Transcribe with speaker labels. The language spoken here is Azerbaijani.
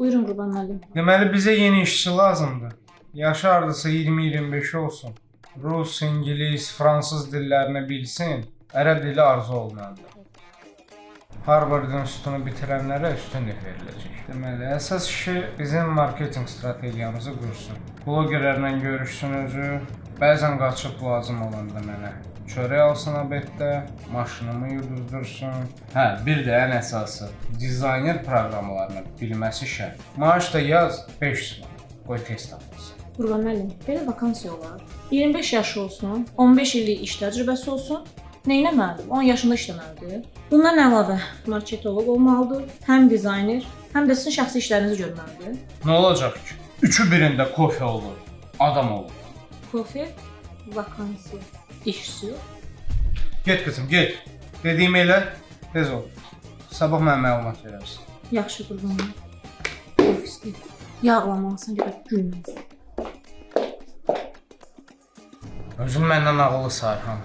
Speaker 1: Buyurun Qurban müəllim.
Speaker 2: Deməli bizə yeni işçi lazımdır. Yaşı hardasa 20-25 olsun. Rus, İngilis, fransız dillərini bilsin. Ərəb dili arzu olunandır. Harvard institutunu bitirənlərə üstünlük veriləcək. Deməli, əsas işi bizim marketinq strategiyamızı qursun. Blogerlərlə görüşsün özü. Bəzən qaçıb lazım olanda mənə çörək alsın abeddə, maşınımı yuduzdursun. Hə, bir də ən əsası, dizayner proqramlarını bilməsi şərt. Maaş da yaz 500 manat. Qoy test tapılsın.
Speaker 1: Qurban müəllim, belə vakansiya olar. 25 yaşı olsun, 15 illik iş təcrübəsi olsun. Neynəməlidir? 10 yaşında işləməlidir. Bundan əlavə marketoloq olmalıdır, həm dizayner, həm də sizin şəxsi işlərinizi görməlidir.
Speaker 2: Nə olacaq ki? Üçü birində kofe olur, adam olur.
Speaker 1: Kofe, vakansiya, işçi.
Speaker 2: Get qızım, get. Dediyimi elə, tez ol. Sabah mənə məlumat verərsən.
Speaker 1: Yaxşı Qurban müəllim. Ofisdə yağlamalısan görə gülməlisən.
Speaker 2: Özün məndən ağıllı Sarhan.